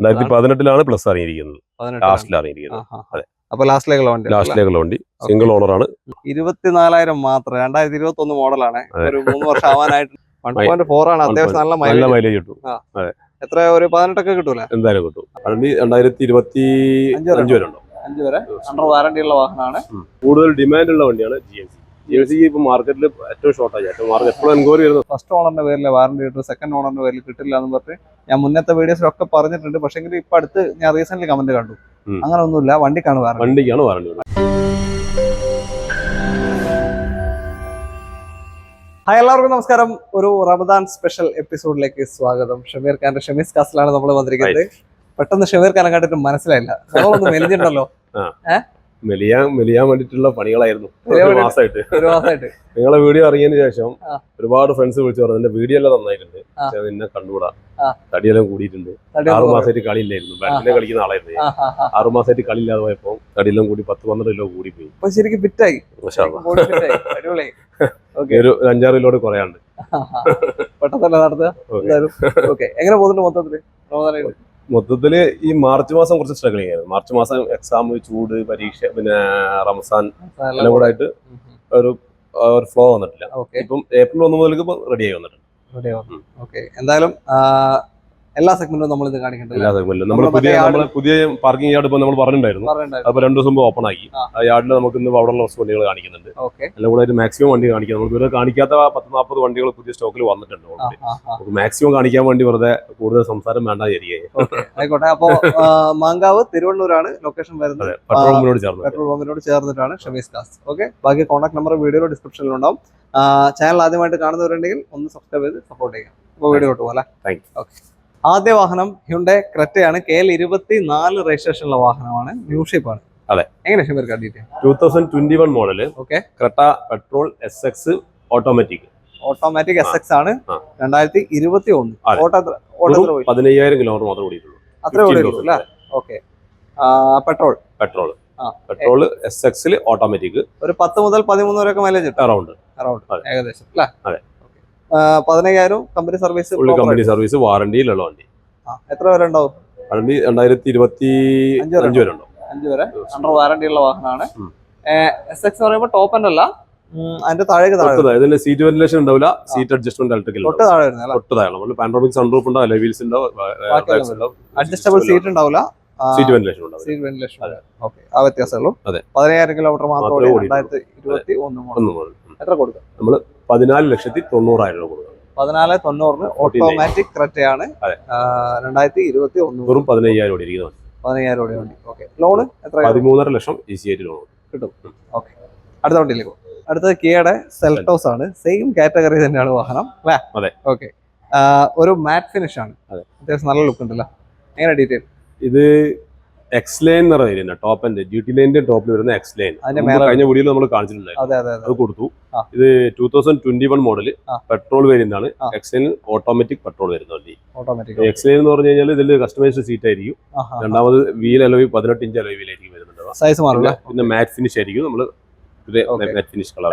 2018 plus ഇറങ്ങിയിരിക്കുന്നത്. ലാസ്റ്റിൽ ഇറങ്ങിയിരിക്കുന്നത്. അതെ. അപ്പൊ ലാസ്റ്റിലേക്കുള്ള വണ്ടി സിംഗിൾ ഓണർ ആണ്. 24,000 മാത്രം. 2021 മോഡലാണ്. ഒരു 3 വർഷം ആവാനായിട്ട് 1.4 ആണ്. അത്യാവശ്യം നല്ല മൈലേജ് കിട്ടും. അതെ. എത്ര ഒരു 18 ഒക്കെ കിട്ടൂല? എന്തായാലും കിട്ടും. വണ്ടി 2025 വരെ ഉണ്ടോ? 5 വരെ അണ്ടർ വാറന്റി ഉള്ള വാഹനമാണ്. കൂടുതൽ ഡിമാൻഡ് ഉള്ള വണ്ടിയാണ് GLC. ഇപ്പൊ മാർക്കറ്റിൽ ഏറ്റവും ഷോർട്ടേജ്. എപ്പോഴും എൻക്വയറി വരുന്നത് ഫസ്റ്റ് ഓണറിന്റെ പേരിൽ വാറന്റി കിട്ടും, സെക്കൻഡ് ഓണറിന്റെ പേരിൽ കിട്ടില്ല എന്ന് പറഞ്ഞ് ഞാൻ മുന്നത്തെ വീഡിയോസിലൊക്കെ പറഞ്ഞിട്ടുണ്ട്. പക്ഷേ ഇപ്പൊ അടുത്ത് ഞാൻ റീസെന്റ് കമന്റ് കണ്ടു, അങ്ങനെ ഒന്നുമില്ല, വണ്ടിക്കാണ് വാറന്റി. ഹായ്, എല്ലാവർക്കും നമസ്കാരം. ഒരു റമദാൻ സ്പെഷ്യൽ എപ്പിസോഡിലേക്ക് സ്വാഗതം. ഷമീർ ഖാന്റെ ഷമീസ് കാസിലാണ് നമ്മൾ വന്നിരിക്കുന്നത്. പെട്ടെന്ന് ഷമീർ ഖാനെ കണ്ടിട്ട് മനസ്സിലായില്ല, നമ്മളൊന്ന് മെലിഞ്ഞിട്ടുണ്ടല്ലോ. മെലിയാൻ വേണ്ടിട്ടുള്ള പണികളായിരുന്നു ഒരു മാസമായിട്ട്. നിങ്ങളെ വീഡിയോ ഇറങ്ങിയതിന് ശേഷം ഒരുപാട് ഫ്രണ്ട്സ് വിളിച്ചു പറഞ്ഞു എന്റെ വീഡിയോ എല്ലാം നന്നായിട്ടുണ്ട്, പക്ഷെ നിന്നെ കണ്ടുകൂടാ, തടിയെല്ലാം കൂടിയിട്ടുണ്ട്. 6 മാസമായിട്ട് കളിയില്ലായിരുന്നു, ബാറ്റിനെ കളിക്കുന്ന ആളായിരുന്നു. 6 മാസമായിട്ട് കളിയില്ലാതെ പോയപ്പോ തടിയെല്ലാം കൂടി 10-12 കിലോ കൂടി പോയി. ശരിക്കും ഫിറ്റായി. ഒരു 5-6 കിലോട് കുറയാണ്ട് പെട്ടെന്നല്ല നടത്തുക. എങ്ങനെ പോകുന്നുണ്ട് മൊത്തത്തില്? ഈ മാർച്ച് മാസം കുറച്ച് സ്ട്രഗിളിങ് ആയിരുന്നു. മാർച്ച് മാസം എക്സാം, ചൂട്, പരീക്ഷ, പിന്നെ റംസാൻ എല്ലാം കൂടെ ആയിട്ട് ഒരു ഫ്ലോ വന്നിട്ടില്ല. ഇപ്പം ഏപ്രിൽ 1 മുതലേക്ക് റെഡി ആയി വന്നിട്ടുണ്ട്. എന്തായാലും എല്ലാ സെഗ്മെന്റും നമ്മൾ ഇത് കാണിക്കുന്നുണ്ട്. എല്ലാ സെഗ്മെന്റിലും നമ്മള് പുതിയ പാർക്കിംഗ് യാർഡ് ഇപ്പൊ നമ്മൾ പറഞ്ഞിട്ടുണ്ടായിരുന്നു. അപ്പൊ 2 ദിവസം മുമ്പ് ഓപ്പൺ ആക്കി. ആ യാർഡിൽ നമുക്ക് ഇന്ന് അവിടെ ഉള്ള വണ്ടികൾ കാണിക്കുന്നുണ്ട്. എല്ലാം കൂടെ മാക്സിമം വണ്ടി കാണിക്കാം. നമ്മൾ ഇതുവരെ കാണിക്കാത്ത 10-40 വണ്ടികൾ പുതിയ സ്റ്റോക്കിൽ വന്നിട്ടുണ്ട്. നമുക്ക് മാക്സിമം കാണിക്കാൻ വേണ്ടി വെറുതെ കൂടുതൽ സംസാരം വേണ്ട ആയിക്കോട്ടെ. അപ്പൊ മാങ്കാവ് തിരുവണ്ണൂരാണ് ലൊക്കേഷൻ വരുന്നത്. പെട്രോൾ പമ്പിനോട് ചേർന്നിട്ടാണ് ഷമീസ് കാസ്. ഓക്കെ, ബാക്കി കോൺടാക്ട് നമ്പർ വീഡിയോയുടെ ഡിസ്ക്രിപ്ഷനിൽ ഉണ്ടാവും. ചാനൽ ആദ്യമായിട്ട് കാണുന്നവരുണ്ടെങ്കിൽ ഒന്ന് സബ്സ്ക്രൈബ് ചെയ്ത് സപ്പോർട്ട് ചെയ്യാം. അപ്പൊ വീഡിയോ കിട്ടും അല്ലേ? ഓക്കെ. ആദ്യ വാഹനം ഹ്യുണ്ടൈ ക്രെറ്റയാണ്. KL 24 രജിസ്ട്രേഷനുള്ള വാഹനമാണ്. ന്യൂ ഷേപ്പ് ആണ്. അതെ. എങ്ങനെ ഷമീർ കണ്ടിട്ട്? 2021 model. Okay. Creta petrol SX automatic SX ആണ്. 2021. 15,000 കിലോമീറ്റർ മാത്രമേ ഓടിയിട്ടുള്ളൂ. അത്രേ ഓടിയിട്ടുള്ളൂ അല്ലേ? ഓക്കെ. Petrol SX automatic. ഒരു 10 മുതൽ 13 വരെയൊക്കെ മൈലേജ് കിട്ടും. അറൗണ്ട് ഏകദേശം അല്ലേ? അതെ. 15,000 കമ്പനി സർവീസ് വാറണ്ടിയിലുള്ള വണ്ടി. എത്ര വരെ ഉണ്ടാവും? വണ്ടി 2025 വരെ ഉണ്ടാവും. 5 വരെ അണ്ടർ വാറണ്ടി ഉള്ള വാഹനമാണ്. SX എന്ന് പറയുമ്പോൾ ടോപ്പ് എൻഡ് അല്ല, അതിന്റെ താഴെ സീറ്റ് വെന്റിലേഷൻ ഉണ്ടാവില്ല, സീറ്റ് അഡ്ജസ്റ്റ്മെന്റ് ഇലക്ട്രിക്കൽ തൊട്ട് താഴെ പാനോറമിക് സൺറൂഫ് ഉണ്ടാവും, അലോയ് വീൽസ് ഉണ്ടാവും, അഡ്ജസ്റ്റബിൾ സീറ്റ് ഉണ്ടാവില്ല, സീറ്റ് വെന്റിലേഷൻ. ഓക്കെ, ആ വ്യത്യാസമുള്ളൂ. 15,000 കിലോമീറ്റർ മാത്രം. 2021 മോഡൽ. എത്ര കൊടുക്കാം? നമ്മള് 14,90,000 രൂപ കൊടുക്കാം. 14,90,000 ഓട്ടോമാറ്റിക് ക്രെറ്റയാണ്. 2021 വെറും 15,000 ഓടിയിരിക്കുന്ന 15,000 ഓടിയ വണ്ടി. ഓക്കെ. ലോണ് എത്ര? 13.5 ലക്ഷം ഈസി ആയിട്ട് ലോൺ കിട്ടും. ഓക്കെ. അടുത്ത വണ്ടിയിലേക്ക് പോകും. അടുത്തത് കിയയുടെ സെൽറ്റോസ് ആണ്. സെയിം കാറ്റഗറി തന്നെയാണ് വാഹനം അല്ലേ? അതെ. ഓക്കെ. ഒരു മാറ്റ് ഫിനിഷ് ആണ്. അത്യാവശ്യം നല്ല ലുക്ക് ഉണ്ടല്ലോ. എങ്ങനെ ഡീറ്റെയിൽ? ഇത് എക്സ് ലൈൻ എന്ന് പറയുന്നത് ടോപ്പ് എൻഡ് GT ലൈനിന്റെ ടോപ്പിൽ വരുന്ന എക്സ് ലൈൻ കഴിഞ്ഞ വീഡിയോയിൽ നമ്മൾ കാണിച്ചിട്ടുണ്ടായിരുന്നു. അത് കൊടുത്തു. ഇത് 2021 മോഡല് പെട്രോൾ വേരിയന്റ് ആണ്. എക്സ് ലൈൻ ഓട്ടോമാറ്റിക് പെട്രോൾ വരുന്ന വണ്ടി. എക്സ് ലൈൻ എന്ന് പറഞ്ഞു കഴിഞ്ഞാൽ ഇതിൽ കസ്റ്റമൈസ്ഡ് സീറ്റ് ആയിരിക്കും. രണ്ടാമത് വീൽ അലോയ് 18 ഇഞ്ച് അലോയ് വീലായിരിക്കും വരുന്നുണ്ട്. സൈസ് മാറില്ല. പിന്നെ മാറ്റ് ഫിനിഷ് ആയിരിക്കും. നമ്മൾ മാറ്റ് ഫിനിഷ് കളർ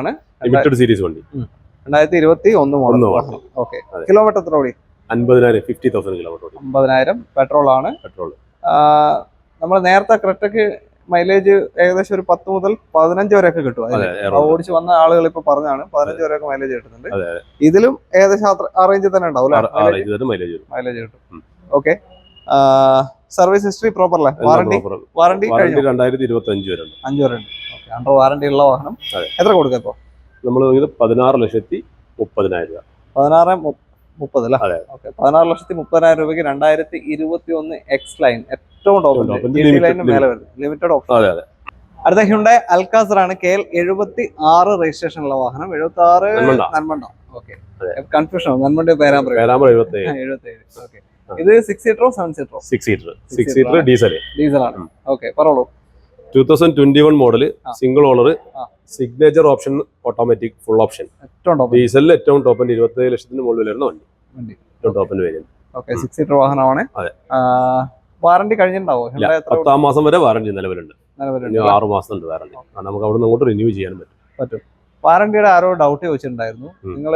ആണ്. ലിമിറ്റഡ് സീരീസ് വണ്ടി. 2021 മോഡൽ. ഓക്കെ. കിലോമീറ്റർ എത്ര ഓടി? 50,000 50,000 കിലോമീറ്റർ. 50,000 പെട്രോൾ ആണ്. നമ്മൾ നേരത്തെ ക്രെറ്റയ്ക്ക് മൈലേജ് ഏകദേശം ഒരു 10 മുതൽ 15 വരെയൊക്കെ കിട്ടും. ഓടിച്ച് വന്ന ആളുകൾ ഇപ്പൊ പറഞ്ഞാണ് 15 വരെയൊക്കെ മൈലേജ് കിട്ടുന്നുണ്ട്. ഇതിലും ഏകദേശം ആ റേഞ്ചിൽ തന്നെ ഉണ്ടാവും മൈലേജ് കിട്ടും. ഓക്കെ. സർവീസ് ഹിസ്റ്ററി പ്രോപ്പർ അല്ലേ? വാറണ്ടി 2025 വരെ 5 വരെ ഉണ്ട്. ഓക്കെ. അണ്ടർ വാറണ്ടി ഉള്ള വാഹനം. എത്ര കൊടുക്കാം ഇപ്പൊ? നമ്മൾ 16,30,000 രൂപ. 16,30,000 അല്ലേ? ഓക്കെ. 16,30,000 രൂപയ്ക്ക് 2021 എക്സ് ലൈൻ ഏറ്റവും ടോപ്പ് ലിമിറ്റഡ് ഓപ്ഷൻ. അടുത്ത ഹ്യുണ്ടൈ അൽക്കാസർ ആണ്. KL 76 രജിസ്ട്രേഷൻ ഉള്ള വാഹനം. 76 Nanmanda. Okay. Confusion. Nanmanda Perambra 77. Okay. ഇത് 6 സീറ്ററോ 7 സീറ്ററോ? 6 സീറ്റർ ഡീസലാണ്. ഓക്കെ, പറഞ്ഞോളൂ. 2021 model, single owner, signature option automatic full option, ഡീസലിൽ ഏറ്റവും ടോപ്പ് 27 ലക്ഷത്തിന് മുകളിൽ വരുന്ന വണ്ടി. Top variant. ഓക്കെ. 6 സീറ്റർ വാഹനമാണ്. വാറണ്ടി കഴിഞ്ഞിട്ടുണ്ടാവോ? 10 മാസം വരെ വാറണ്ടി നിലവിലുണ്ട്. 6 മാസം ഉണ്ട് വാറണ്ടി. നമുക്ക് അവിടെ നിന്ന് അങ്ങോട്ട് റിന്യൂ ചെയ്യാനും പറ്റും. വാറണ്ടിയുടെ ആരോ ഡൗട്ട് ചോദിച്ചിട്ടുണ്ടായിരുന്നു. നിങ്ങൾ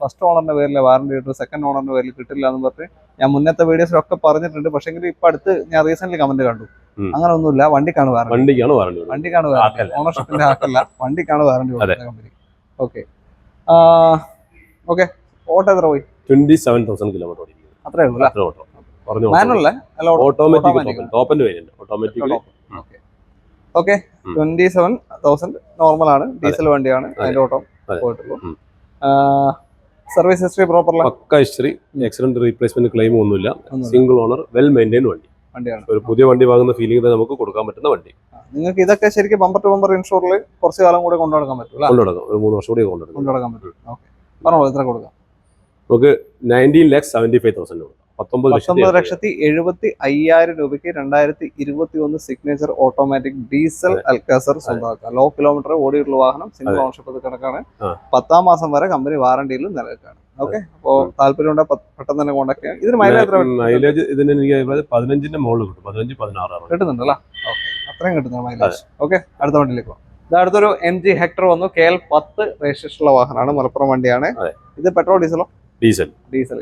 ഫസ്റ്റ് ഓണറിന്റെ പേരിൽ വാറണ്ടി കിട്ടും, സെക്കൻഡ് ഓണറിന്റെ പേരിൽ കിട്ടില്ല എന്ന് പറഞ്ഞ് ഞാൻ മുന്നത്തെ വീഡിയോസിലൊക്കെ പറഞ്ഞിട്ടുണ്ട്. പക്ഷേ ഇപ്പൊ അടുത്ത് ഞാൻ റീസെന്റ് കമന്റ് കണ്ടു, അങ്ങനെ ഒന്നുമില്ല, വണ്ടിക്കാണ് warranty, വണ്ടിക്കാണ് warranty, ഓണർഷിപ്പിന്റെ ആക്കല്ല, വണ്ടിക്കാണ് warranty company. Okay okay. Auto എത്ര പോയി? 27,000 കിലോമീറ്റർ ഓടി. അത്രേ ഉള്ളൂ. Manual automatic top variant automatic. Okay. 27,000 normal ആണ്, ഡീസൽ വണ്ടിയാണ്, അതിന്റെ ഓട്ടോ പോയിട്ടുള്ളൂ. സർവീസ് ഹിസ്റ്ററി പ്രോപ്പർ പക്ക ഹിസ്റ്ററി, ആക്സിഡന്റ് റീപ്ലേസ്മെന്റ് ക്ലെയിം ഒന്നുമില്ല, സിംഗിൾ ഓണർ, വെൽ മെയിൻറ്റൈൻഡ് വണ്ടിയാണ്. ഒരു പുതിയ വണ്ടി വാങ്ങുന്ന ഫീലിംഗ് നമുക്ക് കൊടുക്കാൻ പറ്റുന്ന വണ്ടി. നിങ്ങൾക്ക് ഇതൊക്കെ ശരിക്കും ബമ്പർ ടു ബമ്പർ ഇൻഷൂറിൽ കുറച്ച് കാലം കൂടെ കൊണ്ടുനടക്കാൻ പറ്റും, ഒരു 3 വർഷം കൂടി കൊണ്ടുനടക്കാൻ പറ്റും. ഓക്കെ, പറഞ്ഞോളൂ, എത്ര കൊടുക്കാം? നമുക്ക് 19,75,000 19,75,000 രൂപയ്ക്ക് 2021 സിഗ്നേച്ചർ ഓട്ടോമാറ്റിക് ഡീസൽ അൽക്കാസർ സ്വന്തമാക്കാം. ലോ കിലോമീറ്റർ ഓടിയിട്ടുള്ള വാഹനം, സിംഗിൾ ഓണർഷിപ്പ് കണക്കാണ്, 10ാം മാസം വരെ കമ്പനി വാറണ്ടിയിലും നിലനിൽക്കാണ്. ഓക്കെ, അപ്പോ താല്പര്യം പെട്ടെന്ന് തന്നെ കോൺടാക്ട് ചെയ്യാം. ഇതിന് മൈലേജ് ഇതിന് എനിക്ക് 15ന്റെ മുകളിൽ കിട്ടും, 15-16 കിട്ടുന്നുണ്ടല്ലോ. ഓക്കെ, അത്രയും കിട്ടുന്നു മൈലേജ്. ഓക്കെ, അടുത്ത വണ്ടിയിലേക്ക് പോകാം. ഇത് അടുത്തൊരു MG ഹെക്ടർ വന്നു, KL10 രജിസ്ട്രേഷനുള്ള വാഹനമാണ്, മലപ്പുറം വണ്ടിയാണ്. ഇത് പെട്രോൾ ഡീസലോ? ഡീസൽ.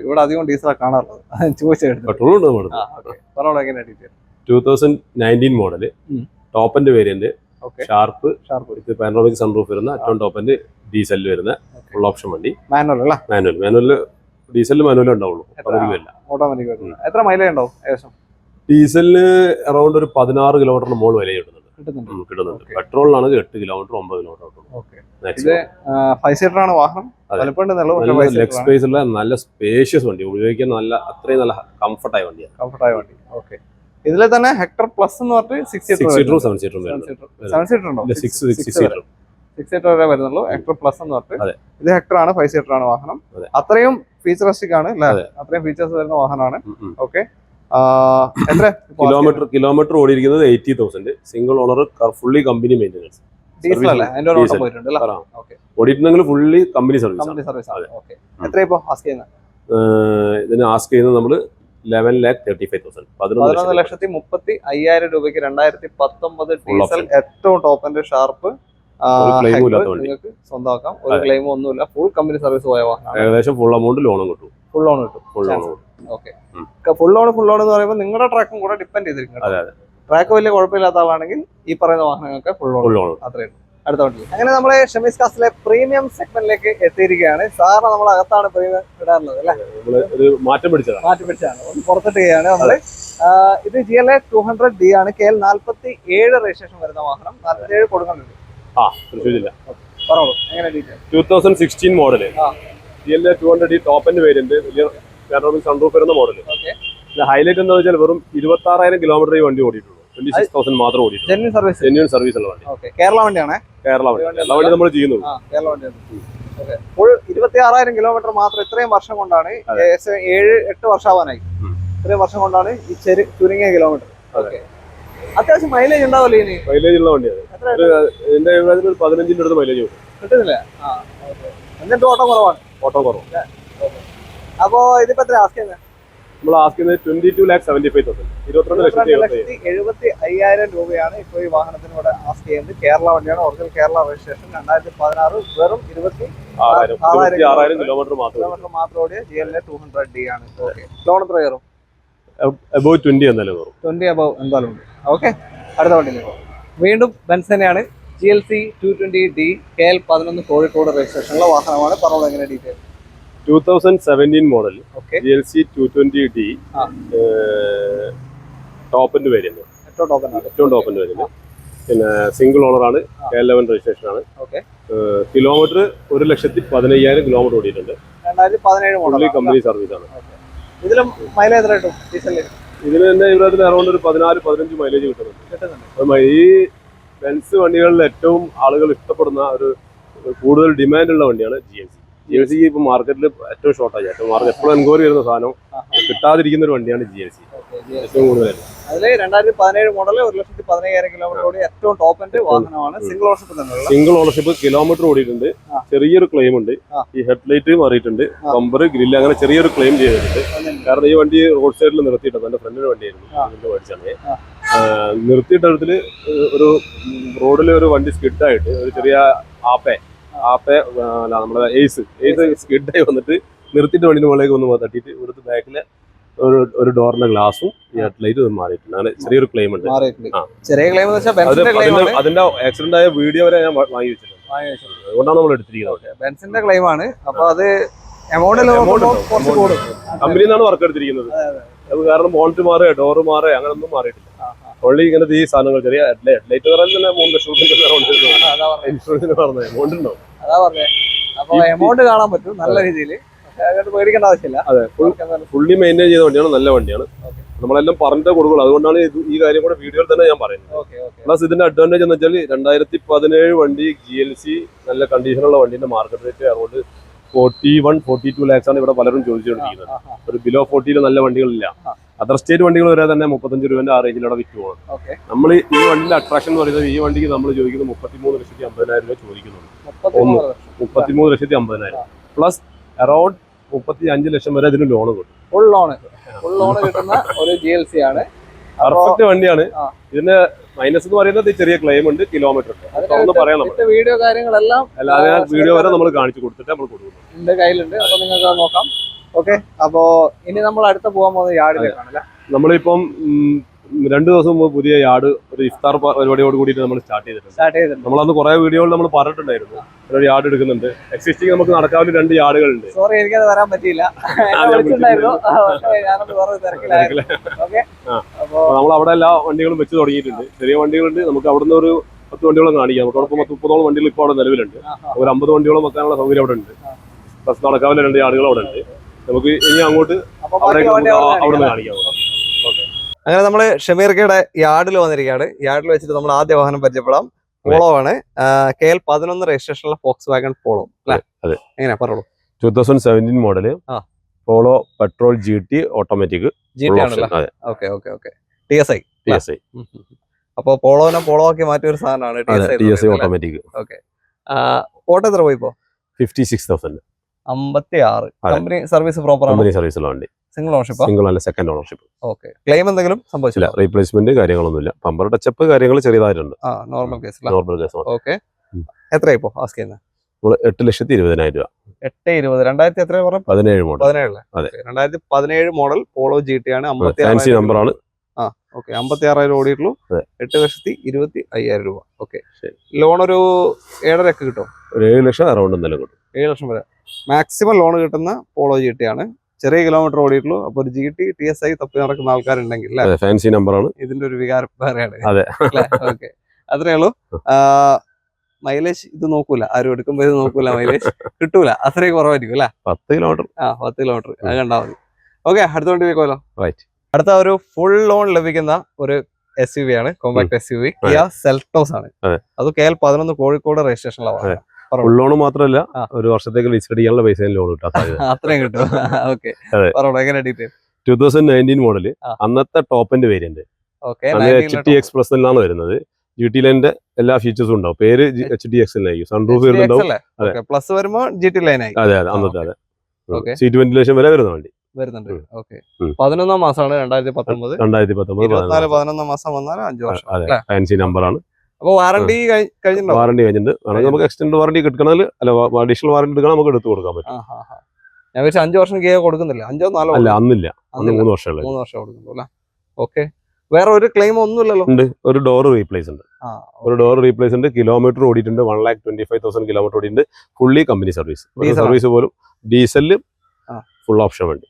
ഇവിടെ അധികം ഡീസലാണ് കാണാറുള്ളത്, ചോദിച്ചെടുത്തു. 2019 model, top end variant, sharp panoramic sunroof വരുന്ന ഏറ്റവും ടോപ്പ് എൻഡ് ഡീസലിൽ വരുന്ന ഫുൾ ഓപ്ഷൻ വണ്ടി. മാനുവൽ ഡീസലിൽ മാനുവൽ ഉണ്ടാവുള്ളൂ, ഓട്ടോമാറ്റിക്. എത്ര മൈലേജ് ഉണ്ടാവും ഏകദേശം? ഡീസലിന് അറൌണ്ട് ഒരു 16 കിലോമീറ്ററിന് മുകളിൽ മൈലേജ് കിട്ടുന്നുണ്ട്. പെട്രോളിനാണ് 8 കിലോമീറ്റർ 9 കിലോമീറ്റർ. 5 സീറ്റർ ആണ് വാഹനം, ലെഗ് സ്പേസ് ഉള്ള നല്ല സ്പേഷ്യസ് വണ്ടി, ഉപയോഗിക്കാൻ അത്രയും നല്ല കംഫർട്ടായ വണ്ടിയാണ്. ഓക്കെ, ഇതിലെ തന്നെ ഹെക്ടർ പ്ലസ് എന്ന് പറഞ്ഞിട്ട് 6 സീറ്ററും 7 സീറ്ററും ഉണ്ടോ? 6 സീറ്റർ വരെ വരുന്നുള്ളൂ. ഹെക്ടർ പ്ലസ് എന്ന് പറഞ്ഞിട്ട് ഇത് ഹെക്ടർ ആണ്, 5 സീറ്റർ ആണ് വാഹനം. അത്രയും ഫീച്ചറിസ്റ്റിക് ആണ് അല്ലേ? അത്രയും ഫീച്ചേഴ്സ് വരുന്ന വാഹനമാണ്. ഓക്കെ, എത്ര കിലോമീറ്റർ ഓടിയിരിക്കുന്നത് 80,000, single owner, fully company maintenance. ഓടിയിട്ടുണ്ടെങ്കിൽ ഫുള്ളി കമ്പനി സർവീസ്. എത്ര ഇപ്പോ ആസ്ക് ചെയ്യുന്നത്? ഇതിന് ആസ്ക് ചെയ്യുന്നത് നമ്മൾ 11,35,000, 11,35,000 രൂപയ്ക്ക് 2019 ഡീസൽ ഏറ്റവും ടോപ്പ് എൻഡ് ഷാർപ്പ് നിങ്ങൾക്ക് സ്വന്തമാക്കാം. ഒരു ക്ലെയിമും ഒന്നുമില്ല, ഫുൾ കമ്പനി സർവീസ് പോയ വാഹനം. ഏകദേശം ഫുൾ എമൗണ്ട് ലോണും കിട്ടും. ഓക്കെ, ഫുൾ ലോൺ എന്ന് പറയുമ്പോൾ നിങ്ങളുടെ ട്രാക്കും കൂടെ ഡിപ്പെൻഡ് ചെയ്തിരിക്കും. ട്രാക്ക് വലിയ കുഴപ്പമില്ലാത്ത ആളാണെങ്കിൽ ഈ പറയുന്ന വാഹനങ്ങൾക്ക് ഫുൾ ലോൺ. അത്രയും. അടുത്ത വണ്ടി അങ്ങനെ നമ്മളെ ഷമീസ് കാസിലെ പ്രീമിയം സെഗ്മെന്റിലേക്ക് എത്തിയിരിക്കുകയാണ്. സാറിന് നമ്മൾ അകത്താണ് പ്രീമിയം ഇടാറുള്ളത് അല്ലേ? മാറ്റം പിടിച്ചതാണ്, ഒന്ന് പുറത്തിട്ടുകയാണ് നമ്മള്. ഇത് GLA 200D ആണ്, KL 47 രജിസ്ട്രേഷൻ വരുന്ന വാഹനം. 47 കൊടുക്കുന്നുണ്ട്. പറഞ്ഞോളൂ, എങ്ങനെ detail? 2016 model, GLA 200D top end variant, വലിയ പാനോറമിക് സൺറൂഫ് വരുന്ന മോഡല്. ഹൈലൈറ്റ് എന്താ വെച്ചാൽ വെറും 26,000 കിലോമീറ്റർ ഈ വണ്ടി ഓടിയിട്ടുള്ളൂ, 26,000 മാത്രം ഓടിയിട്ടുള്ളൂ. ജെന്യൂൻ സർവീസ് ഉള്ള വണ്ടി. കേരള വണ്ടിയാണ്. കേരള വണ്ടി നമ്മൾ ചെയ്യുന്നു. കേരള വണ്ടിയാണ്. ഫുൾ 26,000 കിലോമീറ്റർ മാത്രം. ഇത്രയും വർഷം കൊണ്ടാണ്, 7-8 വർഷം ആവാനായി, ഇത്രയും വർഷം കൊണ്ടാണ് ഈ ചുരുങ്ങിയ കിലോമീറ്റർ. അത്യാവശ്യം മൈലേജ് ഉണ്ടാവല്ലോ ഇനി? മൈലേജ് ഉള്ള വണ്ടിയാണ്. എന്റെ അഭിപ്രായത്തിൽ 15ന്റെ അടുത്ത് മൈലേജ് കിട്ടുന്നില്ല. എന്നിട്ട് ഓട്ടം കുറവാണ്. അപ്പോ ഇതിപ്പോ എത്ര ആസ്ക് ചെയ്യുന്നത്? നമ്മൾ ആസ്ക് ചെയ്യുന്നത് 22,75,000, 22,75,000 രൂപയാണ് ഇപ്പോൾ ഈ വാഹനത്തിനോട് ആസ്ക് ചെയ്യുന്നത്. കേരള വണ്ടിയാണ്, ഒറിജിനൽ കേരള രജിസ്ട്രേഷൻ, 2016, വെറും 26,000 കിലോമീറ്റർ മാത്രം ഓടിയ GLA 200D ആണ്. ലോൺ എത്ര കയറും? above 20 എന്തായാലും കയറും. 20 above എന്തായാലും ഉണ്ട്. ഓക്കെ, അടുത്ത വണ്ടിയിലേക്ക് വീണ്ടും ബെൻസ് തന്നെയാണ്. GLC 220D, KL 11 കോഴിക്കോട് രജിസ്ട്രേഷനുള്ള വാഹനമാണ്. പറഞ്ഞോളൂ, എങ്ങനെ detail? 2017 model, GLC 220D top end variant, ഏറ്റവും ടോപ്പ് എൻഡ് വേരിയന്റ്. പിന്നെ സിംഗിൾ ഓണറാണ്, KL 11 രജിസ്ട്രേഷൻ ആണ്. കിലോമീറ്റർ 1,15,000 കിലോമീറ്റർ ഓടിയിട്ടുണ്ട്. 2017 മോഡൽ, കമ്പനി സർവീസ് ആണ്. ഇതിലും മൈലേജ് എത്ര കിട്ടും ഡീസലിൽ? ഇതിന് എന്റെ ഇവിടത്തിൽ അറൗണ്ട് ഒരു 14-15 മൈലേജ് കിട്ടുന്നുണ്ട്. ഈ ബെൻസ് വണ്ടികളിൽ ഏറ്റവും ആളുകൾ ഇഷ്ടപ്പെടുന്ന ഒരു കൂടുതൽ ഡിമാൻഡ് ഉള്ള വണ്ടിയാണ് GLC. ഇപ്പൊ മാർക്കറ്റിൽ ഏറ്റവും ഷോർട്ടേജ്, എപ്പോഴും എൻക്വയറി വരുന്ന സാധനം കിട്ടാതിരിക്കുന്ന ഒരു വണ്ടിയാണ് GLC. ഏറ്റവും കൂടുതലായിട്ട് അതില് 2017 മോഡൽ 1,15,000 കിലോമീറ്റർ ഓടി ഏറ്റവും ടോപ്പ് എൻഡ് വാഹനമാണ്. സിംഗിൾ ഓണർഷിപ്പ് തന്നെ. സിംഗിൾ ഓണർഷിപ്പ്, കിലോമീറ്റർ ഓടിയിട്ടുണ്ട്. ചെറിയൊരു ക്ലെയിം ഉണ്ട്, ഈ ഹെഡ്ലൈറ്റ് മാറിയിട്ടുണ്ട്, ബമ്പർ ഗ്രില്ല് അങ്ങനെ ചെറിയൊരു ക്ലെയിം ചെയ്തിട്ടുണ്ട്. കാരണം ഈ വണ്ടി റോഡ് സൈഡിൽ നിർത്തിയിട്ടുണ്ട്, എന്റെ ഫ്രണ്ടിന്റെ വണ്ടിയായിരുന്നു മേടിച്ചാണ്. നിർത്തിയിട്ട ഒരു റോഡിൽ ഒരു വണ്ടി സ്കിഡായിട്ട് ഒരു ചെറിയ ആപ്പെ നമ്മുടെ എയ്സ് സ്കിഡായി വന്നിട്ട് നിർത്തിയിട്ട് വണ്ടിന്റെ മുകളിലേക്ക് ഒന്ന് തട്ടിയിട്ട് ഇവിടുത്തെ ബാക്കിലെ ഒരു ഡോറിന്റെ ഗ്ലാസും ഈ ഹെഡ്ലൈറ്റ് മാറിയിട്ടുണ്ട്. അങ്ങനെ ചെറിയൊരു ക്ലെയിം ഉണ്ട്. ചെറിയ ക്ലെയിം അതിന്റെ ആക്സിഡന്റ് ആയ വീഡിയോ വരെ ഞാൻ വാങ്ങി വെച്ചിട്ടുണ്ട്. അതുകൊണ്ടാണ് നമ്മൾ എടുത്തിരിക്കുന്നത്. ബെൻസിന്റെ ക്ലെയിം ആണ്. അപ്പൊ അത് കമ്പനിയിൽ നിന്നാണ് വർക്ക് എടുത്തിരിക്കുന്നത്. അത് കാരണം ബോൾട്ട് മാറുക, ഡോറ് മാറുക, അങ്ങനൊന്നും മാറിയിട്ടില്ല. ഓൺലി ഇങ്ങനത്തെ ഈ സാധനങ്ങൾ ചെറിയ ഹെഡ്ലൈറ്റ് തന്നെ 3 ലക്ഷം ഇൻഷുറൻസിന് പറഞ്ഞത് എമൗണ്ട് ഉണ്ടോ? അതാ പറഞ്ഞേ. അപ്പൊ എമൗണ്ട് കാണാൻ പറ്റും നല്ല രീതിയിൽ. പേടിക്കേണ്ട ആവശ്യമില്ല. അതെ, ഫുള്ളി മെയിൻറ്റെയിൻ ചെയ്ത വണ്ടിയാണ്. നല്ല വണ്ടിയാണ്. നമ്മളെല്ലാം പറഞ്ഞിട്ടേ കൊടുക്കുള്ളൂ. അതുകൊണ്ടാണ് ഈ കാര്യം കൂടെ വീഡിയോയിൽ തന്നെ ഞാൻ പറയുന്നത്. പ്ലസ് ഇതിന്റെ അഡ്വാൻറ്റേജ് എന്ന് വെച്ചാൽ 2017 വണ്ടി GLC നല്ല കണ്ടീഷനുള്ള വണ്ടിന്റെ മാർക്കറ്റ് റേറ്റ് അറൗണ്ട് 41-42 lakhs ആണ് ഇവിടെ പലരും ചോദിച്ചുകൊണ്ടിരിക്കുന്നത്. ഒരു ബിലോ 40 നല്ല വണ്ടികളില്ല. അതർ സ്റ്റേറ്റ് വണ്ടികൾ വരെ തന്നെ 35 രൂപന്റെ ആ റേഞ്ചിലൂടെ വിറ്റ് പോകണം. നമ്മൾ ഈ വണ്ടിയുടെ അട്രാക്ഷൻ എന്ന് പറയുന്നത് ഈ വണ്ടിക്ക് നമ്മൾ ചോദിക്കുന്നത് 33,50,000 രൂപ ചോദിക്കുന്നുണ്ട്. 33,50,000 പ്ലസ് അറൗണ്ട് 35 ലക്ഷം വരെ ഇതിന് ലോൺ കിട്ടും. ഫുൾ ലോൺ കിട്ടുന്ന ഒരു GLC ആണ്. പെർഫെക്റ്റ് വണ്ടിയാണ്. ഇതിന്റെ മൈനസ് എന്ന് പറയുന്നത് ചെറിയ ക്ലെയിം ഉണ്ട്, കിലോമീറ്റർ പറയാം. വീഡിയോ കാര്യങ്ങളെല്ലാം അല്ലാതെ വീഡിയോ വരെ നമ്മൾ കാണിച്ചു കൊടുത്തിട്ട് നമ്മൾ കൊടുക്കുന്നു. എന്റെ കയ്യിലുണ്ട്. അപ്പൊ നിങ്ങൾക്ക് നോക്കാം. ഓക്കെ, അപ്പോ ഇനി നമ്മൾ അടുത്ത പോകാൻ പോകുന്നത് യാർഡിലേക്കാണല്ലേ? നമ്മളിപ്പം 2 ദിവസം മുമ്പ് പുതിയ യാർഡ് ഒരു ഇഫ്താർ പരിപാടിയോട് കൂടിയിട്ട് നമ്മൾ സ്റ്റാർട്ട് ചെയ്തിട്ടുണ്ട്. നമ്മളന്ന് കുറെ വീഡിയോകൾ നമ്മൾ പറഞ്ഞിട്ടുണ്ടായിരുന്നു ഒരു യാർഡ് എടുക്കുന്നുണ്ട്. എക്സിസ്റ്റിംഗ് നമുക്ക് നടക്കാവുന്ന 2 യാർഡുകളുണ്ട്. സോറി, എനിക്കത് വരാൻ പറ്റിയില്ല. നമ്മൾ അവിടെ എല്ലാ വണ്ടികളും വെച്ച് തുടങ്ങിയിട്ടുണ്ട്. ചെറിയ വണ്ടികളുണ്ട്. നമുക്ക് അവിടുന്ന് ഒരു 10 വണ്ടികളും കാണിക്കാം. നമുക്ക് അവിടെ 30-ഓളം വണ്ടികൾ ഇപ്പോൾ അവിടെ നിലവിലുണ്ട്. ഒരു 50 വണ്ടിയോളം വെക്കാനുള്ള സൗകര്യം അവിടെ ഉണ്ട്. പ്ലസ് നടക്കാവുന്ന 2 യാർഡുകൾ അവിടെ ഉണ്ട്. നമുക്ക് ഇനി അങ്ങോട്ട് അവിടെ നിന്ന് കാണിക്കാം. അങ്ങനെ നമ്മള് ഷമീർക്കയുടെ യാർഡിൽ വന്നിരിക്കുകയാണ്. യാർഡിൽ വെച്ചിട്ട് നമ്മൾ ആദ്യ വാഹനം പരിചയപ്പെടാം. പോളോ ആണ്. KL 11 രജിസ്ട്രേഷനുള്ള ഫോക്സ് വാഗൺ പോളോ അല്ലേ? എങ്ങനെയാ പറഞ്ഞോളൂ. 2017 model Polo petrol GT automatic GT ആണല്ലേ? Okay TSI. അപ്പൊ പോളോനെ പോളോ ആക്കി മാറ്റിയ ഒരു സാധനമാണ് TSI ഓട്ടോമാറ്റിക്. ഓക്കെ, ഓട്ടോ എത്ര പോയിപ്പോ? 56,000. 56. കമ്പനി സർവീസ് പ്രോപ്പർ ആണ്? കമ്പനി സർവീസുള്ള വണ്ടി. Single ownership? സിംഗിൾ അല്ല, സെക്കൻഡ് ഓണർഷിപ്പ്. ഓക്കെ, ക്ലെയിം എന്തെങ്കിലും സംഭവിച്ചില്ല? റീപ്ലേസ്മെന്റ് കാര്യങ്ങളൊന്നുമില്ല. പമ്പർ ടച്ചപ്പ് കാര്യങ്ങൾ ചെറിയതായിട്ടുണ്ട്. Normal case. ഓക്കെ, എത്രയായി ഇപ്പോ ആസ്ക് ചെയ്യുന്നത്? 8,20,000 രൂപ. 8,20,000. 2000 എത്ര പറഞ്ഞു? 17 മോഡൽ. 2017 മോഡൽ പോളോ GT ആണ്. ഫാൻസി നമ്പർ ആണ്. 56,000 ഓടിയിട്ടുള്ളൂ. 8,25,000 രൂപ. ഓക്കെ, ലോൺ ഒരു 7.5 ഒക്കെ കിട്ടും? ഒരു 7 ലക്ഷം അറൗണ്ട് എന്തെങ്കിലും കിട്ടും. 7 ലക്ഷം വരെ മാക്സിമം ലോൺ കിട്ടുന്ന പോളോ GT ആണ്. ചെറിയ കിലോമീറ്റർ ഓടിയിട്ടുള്ളൂ. അപ്പൊ ഒരു GT TSI തപ്പി നടക്കുന്ന ആൾക്കാരുണ്ടെങ്കിൽ ഫാൻസി നമ്പർ ആണ്. ഇതിന്റെ ഒരു വികാരം വേറെയാണ്. ഓക്കെ, അത്രേ ഉള്ളൂ. മൈലേജ് ഇത് നോക്കൂല, ആരും എടുക്കുമ്പോ ഇത് നോക്കൂല, മൈലേജ് കിട്ടൂല, അത്രയും കുറവായിരിക്കും അല്ലെ? 10 കിലോമീറ്റർ. 10 കിലോമീറ്റർ അത് കണ്ടാൽ മതി. ഓക്കെ, അടുത്ത വണ്ടി പോയിക്കോലോ. റൈറ്റ്. അടുത്ത ഒരു ഫുൾ ലോൺ ലഭിക്കുന്ന ഒരു SUV ആണ്. കോമ്പാക്ട് SUV Kia Seltos ആണ്. അത് KL 11 കോഴിക്കോട് രജിസ്ട്രേഷനുള്ള. ഫുൾ ലോൺ മാത്രമല്ല, ഒരു വർഷത്തേക്ക് ലീസ് അടിക്കാനുള്ള പൈസ ലോൺ കിട്ടാൻ സാധ്യത അത്രയും കിട്ടും. ഓക്കെ, എങ്ങനെ ഡീറ്റെയിൽ? 2019 മോഡല്, അന്നത്തെ top end variant. HTX plus എന്നാണ് വരുന്നത്. GT ലൈനിന്റെ എല്ലാ ഫീച്ചേഴ്സും ഉണ്ടാവും. പേര് HTX ആയിരിക്കും. സൺറൂഫ് വരുന്നുണ്ടാവും. പ്ലസ് വരുമ്പോ GT ലൈൻ ആയി. അതെ, അന്നത്തെ സീറ്റ് വെന്റിലേഷൻ വരെ വരുന്ന വണ്ടി വരുന്നുണ്ട്. ഓക്കെ, 11ാം മാസമാണ് 2019. 11ാം മാസം വന്നാൽ 5 വർഷം. ഫാൻസി നമ്പർ ആണ്. അപ്പൊ വാറണ്ടി കഴിഞ്ഞിട്ടുണ്ടോ? വാറണ്ടി കഴിഞ്ഞിട്ടുണ്ട്. നമുക്ക് എക്സ്റ്റൻഡ് വാറണ്ടി കിട്ടണമെങ്കിൽ അഡീഷണൽ വാറണ്ടി എടുക്കണം, നമുക്ക് എടുത്ത് കൊടുക്കാൻ പറ്റും. ഞാൻ വെച്ചാൽ 5 വർഷം Kia കൊടുക്കുന്നില്ല. 5 4 അല്ല, അന്നില്ല. അന്ന് 3 വർഷം കൊടുക്കുന്നു അല്ലേ? ഓക്കെ, വേറെ ഒരു ക്ലെയിം ഒന്നുമില്ലല്ലോ? ഉണ്ട്. ഒരു ഡോർ റീപ്ലേസ് ഉണ്ട്. ഉണ്ട്. കിലോമീറ്റർ ഓടിയിട്ടുണ്ട്. 1,25,000 കിലോമീറ്റർ ഓടിയിട്ടുണ്ട്. Fully company service. സർവീസ് പോലും ഡീസലില് ഫുൾ ഓപ്ഷൻ വണ്ടി.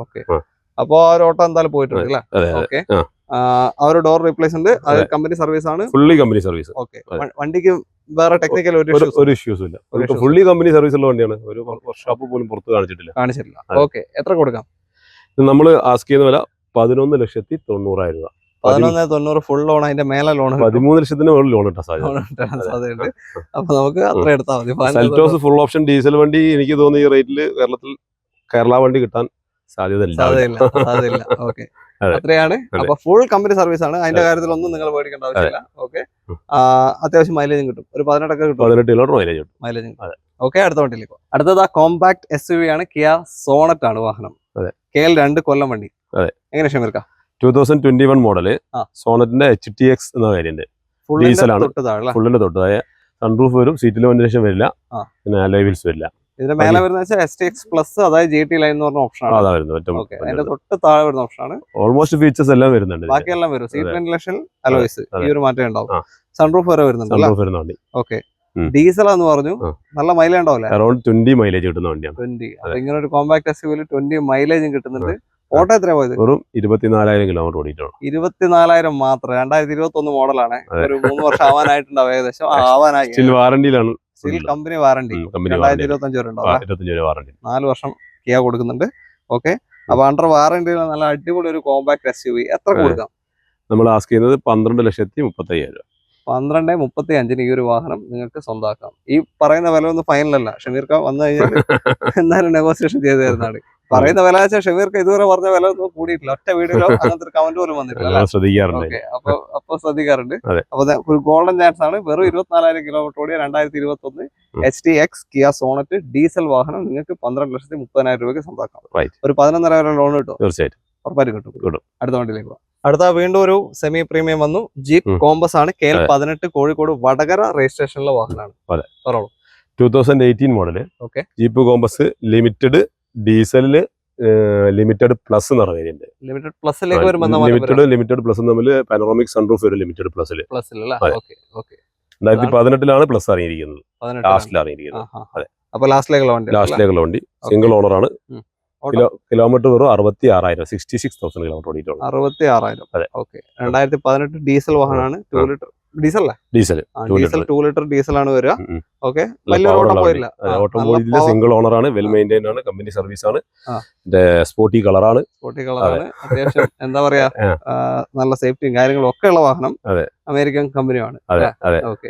ഓക്കെ, അപ്പൊ ആ ഒരു ഓട്ടോ എന്തായാലും പോയിട്ടുണ്ട് അല്ലേ? ഓക്കെ, ആ ഒരു ഡോർ റീപ്ലേസ്മെന്റ് കമ്പനി സർവീസ് ആണ്. Fully company service. ഓക്കെ, വണ്ടിക്ക് വേറെ ടെക്നിക്കൽ ഒരു ഇഷ്യൂസും ഇല്ല. ഫുള്ളി കമ്പനി സർവീസ് ഉള്ള വണ്ടിയാണ്. ഒരു വർക്ക്ഷോപ്പ് പോലും പുറത്ത് കാണിച്ചിട്ടില്ല. ഓക്കെ, എത്ര കൊടുക്കാം? നമ്മൾ ആസ്ക് ചെയ്യുന്ന വില 11,90,000 രൂപ. 11,90,000 ഫുൾ ലോൺ. അതിന്റെ മേലെ ലോൺ 13 ലക്ഷത്തിന് മുകളിൽ ലോൺ കിട്ടാൻ സാധ്യത. അപ്പൊ നമുക്ക് അത്ര എടുത്താൽ മതി. സെൽറ്റോസ് ഫുൾ ഓപ്ഷൻ ഡീസൽ വണ്ടി എനിക്ക് തോന്നുന്നു ഈ റേറ്റിൽ കേരള വണ്ടി കിട്ടാൻ സാധ്യതയില്ല. ഓക്കെ, അത്രയാണ്. അപ്പൊ ഫുൾ കമ്പനി സർവീസ് ആണ്. അതിന്റെ കാര്യത്തിലൊന്നും നിങ്ങൾ പേടിക്കേണ്ട ആവശ്യമില്ല. ഓക്കെ, അത്യാവശ്യം മൈലേജും കിട്ടും. ഒരു 18 ഒക്കെ കിട്ടും. 18 കിലോമീറ്റർ മൈലേജ് കിട്ടും. ഓക്കെ, അടുത്ത വണ്ടിയിലേക്ക്. അടുത്തത് കോമ്പാക്ട് SUV ആണ്. Kia Sonet ആണ് വാഹനം. KL 2 കൊല്ലം വണ്ടി. എങ്ങനെ ഷമീർക്ക? 2021 മോഡല്, സോണറ്റിന്റെ HTX എന്ന വേരിയന്റ്. ഡീസലാണ്. ഫുള്ളിന്റെ തൊട്ടതായ സൺറൂഫ് വരും, സീറ്റിൽ വെന്റിലേഷൻ വരില്ല, പിന്നെ അലോയ് വീൽസ് വരില്ല. ഇതിന്റെ മേലെ വരുന്ന STX പ്ലസ്, അതായത് GT ലൈൻ എന്ന് പറഞ്ഞ ഓപ്ഷൻ ആണ്. അതാ വരുന്നത്. അതിന്റെ തൊട്ട് താഴെ വരുന്ന ഓപ്ഷൻ ആണ്. ഓൾമോസ്റ്റ് ഫീച്ചേഴ്സ് എല്ലാം വരുന്നുണ്ട്. ബാക്കിയെല്ലാം വരും. സീറ്റ് വെന്റിലേഷൻ, അലോയ്സ്, ഈ ഒരു മാറ്റം ഉണ്ടാവും. സൺറൂഫ് വരെ വരുന്നുണ്ട്. ഓക്കെ. ഡീസൽ എന്ന് പറഞ്ഞു, നല്ല മൈലേജ് ഉണ്ടാവില്ല. അറൌണ്ട് 20 മൈലേജ് കിട്ടുന്ന വണ്ടിയാണ്. 20. അപ്പൊ ഇങ്ങനെ ഒരു കോമ്പാക്ട് SUV 20 മൈലേജും കിട്ടുന്നുണ്ട്. ഓട്ടോ എത്ര പോയത്? വെറും 24,000 കിലോമീറ്റർ ഓടിയിട്ടുള്ളൂ. 24,000 മാത്രം. 2021 മോഡലാണ്. ഒരു 3 വർഷം ആവാനായിട്ടുണ്ടാവും ഏകദേശം. ആവാനായി. സ്റ്റിൽ വാറണ്ടിയിലാണ്. Still company warranty. 2025 വരെ ഉണ്ടാവും. 25 വാറണ്ടി. 4 വർഷം കിയ കൊടുക്കുന്നുണ്ട്. ഓക്കെ. അപ്പൊ അണ്ടർ വാറണ്ടിയിൽ നല്ല അടിപൊളി ഒരു കോമ്പാക്ട് SUV എത്ര കൊടുക്കാം? നമ്മൾ ആസ്ക് ചെയ്യുന്നത് 12,35,000. 12,35 ഈ ഒരു വാഹനം നിങ്ങൾക്ക് സ്വന്തമാക്കാം. ഈ പറയുന്ന വില ഒന്നും ഫൈനൽ അല്ല. ഷമീർക്ക വന്നു കഴിഞ്ഞാൽ എന്നാലും നെഗോസിയേഷൻ ചെയ്തു തരുന്നതാണ്. പറയുന്ന വില വെച്ചാൽ ഷമീർക്ക് ഇതുവരെ പറഞ്ഞ വില ഒന്നും കൂടിയിട്ടില്ല. ഒറ്റ വീഡിയോയിലോ അങ്ങനത്തെ ഒരു കമന്റ് പോലും വന്നിട്ടില്ല. അപ്പൊ ശ്രദ്ധിക്കാറുണ്ട്. അപ്പൊ ഒരു ഗോൾഡൻ ചാൻസ് ആണ്. വെറും 24,000 കിലോമീറ്റർ ഓടിയ 2021 STX കിയ സോണറ്റ് ഡീസൽ വാഹനം നിങ്ങൾക്ക് 12,30,000 രൂപയ്ക്ക് സ്വന്തമാക്കാം. ഒരു 11,500 വരെ ലോൺ കിട്ടും. തീർച്ചയായിട്ടും ഉറപ്പായിട്ട് കിട്ടും. അടുത്ത വണ്ടിയിലേക്ക് പോകാം. അടുത്ത വീണ്ടും ഒരു സെമി പ്രീമിയം വന്നു. ജീപ്പ് കോമ്പസ് ആണ്. KL 18 കോഴിക്കോട് വടകര രജിസ്ട്രേഷനിലെ വാഹനമാണ്. 2018 model. Okay. Jeep Compass limited ഡീസലില് ലിമിറ്റഡ് പ്ലസ് എന്ന് പറഞ്ഞ വേരിയന്റ്. ലിമിറ്റഡ് പ്ലസിലേക്ക് വരുമ്പോൾ ലിമിറ്റഡ് പ്ലസ് തമ്മിൽ പാനോറാമിക് സൺറൂഫ് വരും ലിമിറ്റഡ് പ്ലസിൽ. 2018 പ്ലസ് ഇറങ്ങിയിരിക്കുന്നത്. ലാസ്റ്റിൽ ഇറങ്ങിയിരിക്കുന്നത്. അപ്പൊ ലാസ്റ്റിലേക്കുള്ള വണ്ടി സിംഗിൾ ഓണർ ആണ്. കിലോമീറ്റർ വെറും 66,000. 66,000 കിലോമീറ്റർ ഓടിയിട്ടുള്ളൂ. 66,000. അതെ. ഓക്കെ. 2018 ഡീസൽ വാഹനമാണ്. 2 ലിറ്റർ ഡീസൽ 2 ലിറ്റർ ഡീസൽ ആണ് വരിക. ഓക്കെ. സിംഗിൾ ഓണർ ആണ്. വെൽ മെയിൻറ്റൈൻഡ് ആണ്. കമ്പനി സർവീസ് ആണ്. സ്പോർട്ടി കളറാണ്. അത്യാവശ്യം എന്താ പറയാ, നല്ല സേഫ്റ്റിയും കാര്യങ്ങളും ഒക്കെ ഉള്ള വാഹനം. അമേരിക്കൻ കമ്പനിയാണ്. ഓക്കെ.